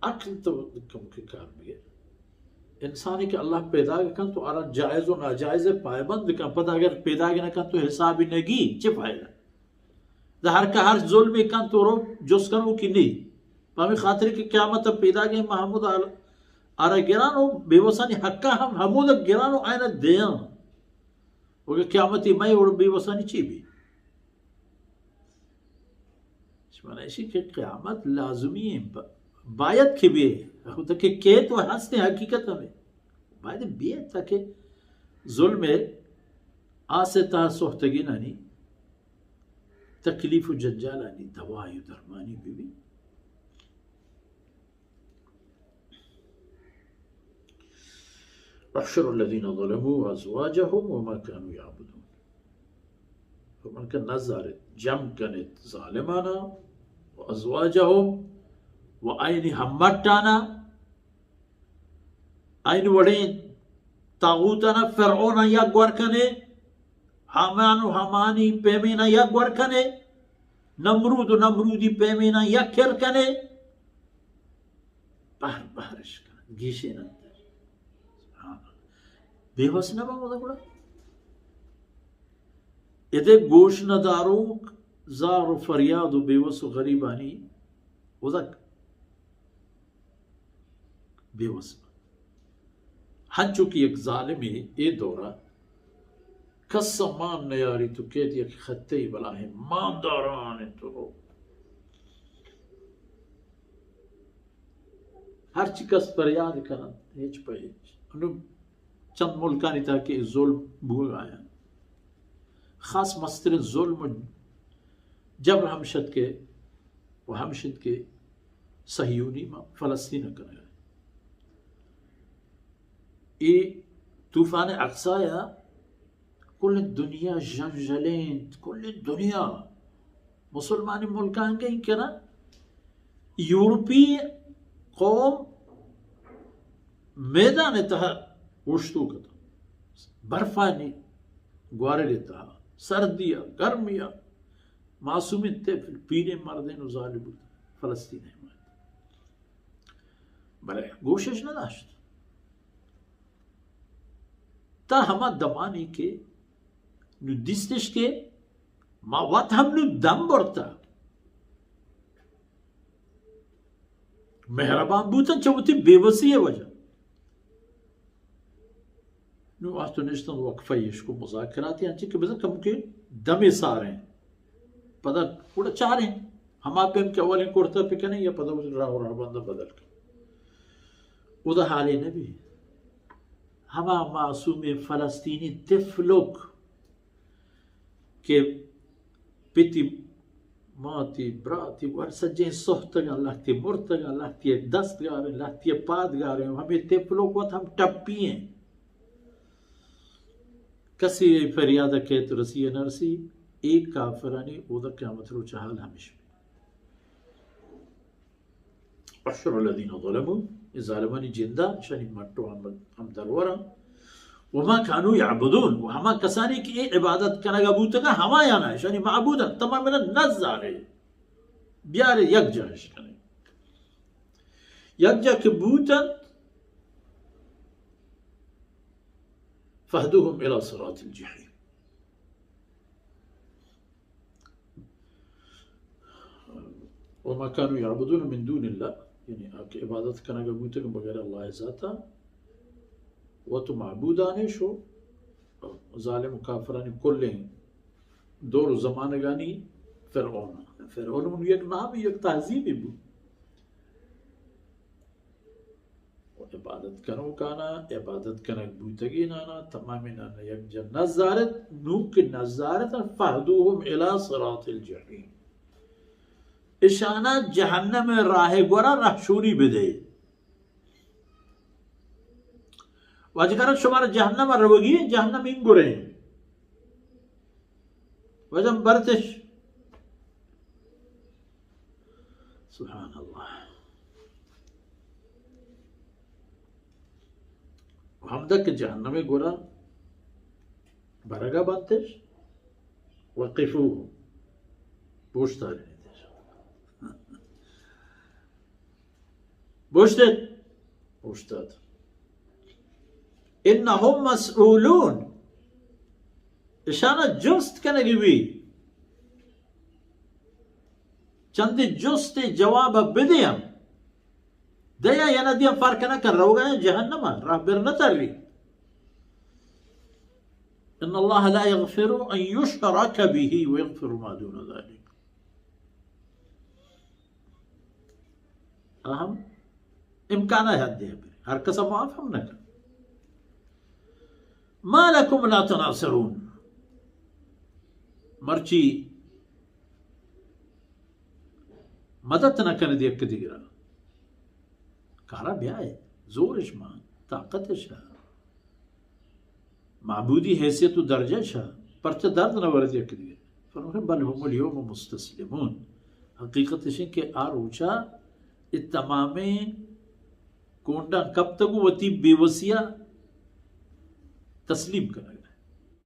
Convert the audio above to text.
अक्ल तो कम के कार में इंसानी के अल्लाह पैदा कन तो आरा जायज़ और नाजायज़ पायबंद का पता अगर पैदा न कन तो हिसाब ही नगी चे फायदा हर का हर जुल्म कन तो रो जोस कन की नहीं पामी खातिर की क़यामत पैदा के महमूद आरा गिरानो बेवसानी हक्का हम हमूद गिरानो आयना देया वो क़यामती मई और बेवसानी ची भी माना इसी के क़यामत लाजमी है बायत की भी है कि के तो हंसते हकीकत में बायत भी है ताकि जुल्म आसे ता सोहतगी नानी तकलीफ जज्जालानी दवाई दरमानी भी अशरुल्लज़ीना ज़लमू अज़वाजहुम वमा कानू याबुदून फमन का नज़र जम कने ज़ालिमाना व अज़वाजहुम व आइनी हम्मटाना आइन वड़े तागूताना फ़िरऔना या ग्वरकने हामानु हामानी पेमेना या ग्वरकने नमरूद नमरूदी पेमेना या खिरकने बाहर बाहरश कने गीशे न बेबस न बांगो बड़ा यदे गोश न दारूक जार फरियाद बेबस गरीबानी उदक बेबस हन चुकी एक जालिम ये दौरा कसमान न यारी तो कह दिया कि खत्ते ही बला है मानदारान तो हर चिकस फरियाद करन हेच पहेच अनु चंद मुल्कानी ताकि जुल्म भूल आया खास मस्तर जुल्म जब हमशद के वो हमशद के सहयूनी में फ़लस्तीन कर गए ये तूफ़ान अक्साया कुल दुनिया जंजलें कुल दुनिया मुसलमानी मुल्कान के क्या यूरोपीय कौम मैदान तहा उश्तू का बर्फानी ग्वारे तहा सर्दिया गर्मिया मासूमी थे पीने मरदे ज़ालिब फ़लस्तीन है बड़े कोशिश न दाश्त ता हमा दमानी के नुदिस्तिश के मावात हम नु दम बढ़ता मेहरबान बूतन चवती बेवसी है वजह नु आज तो निश्चित वक्फा इसको मुज़ाकरात हैं कि बज़न कम के दमे सारे हैं पता पूरा चाह रहे हैं हम आप हम क्या वाले कुर्ता पे क्या नहीं या पता उस राह बंदा बदल के उधर हाले नबी हमा मासूम फ़लस्तीनी तिफलुक के पिति माती ब्राती वर सज्जे सोहतगा लगती मुर्तगा लगती है दस्तगार लगती है पादगार हमें तिफलुक वत हम टप्पी हैं कसी फरियाद के तो रसी नरसी एक काफरानी उधर क़यामत रो चाहल हमेश अशरुल्लज़ीना ज़लमू ज़ालिमानी जिंदा शनी मट्टो हम दरवरा वमा कानू याबुदून वो हमा कसानी की इबादत करना बूतगा हमा याना है शनी माबूदन तमाम मेरा नज़ारे ब्यारे यकजा है यकजा के बूतन फहदुहुम इला सिरातिल जहीम वमा कानू याबुदून मिन दूनिल्लाह यानी आपकी इबादत करना बूतगा बगैर अल्लाह ज़ाता वो तो माबूदाने शो ज़ालिम काफरानी कुल्ले दौर ज़माने गानी फ़िरऔन उन एक नाम एक तहज़ीब भी इबादत करो काना इबादत करना बूतगी नाना तमाम नाना एक जन नज़ारत नूक नज़ारत फ़हदुहुम इला सिरातिल जहीम इशाना जहन्नम में राह गोरा रहशूरी बिदे वाजकर शुमार जहन्नम रवगी जहन्नम इन गुरे वजम बरतिश सुभान अल्लाह हमदक जहन्नम गुरा बरगा बरतिश वक़िफू पूछता रहे بوشتت بوشتت إنهم مسؤولون إشانة جست كنجبي چندی جست جواب بدیم دیا یا ندیم فرق نہ کر رہا ہوگا جہنم راہ بر نہ تری ان الله لا يغفر ان يشرك به ويغفر ما دون ذلك اهم امکان ہے دے ہر قسم معاف ہم نہ کر ما لكم لا تناصرون مرچی مدد نہ کر دیا کدیرا کارا بیا ہے زورش مان طاقتش ہے معبودی حیثیت و درجش ہے پرچہ درد نہ ورد یک دیر فرمائے بل هم اليوم مستسلمون حقیقت ہے کہ آر اوچا تمام کونڈا کب تک وہ تی بے وسیع تسلیم کرے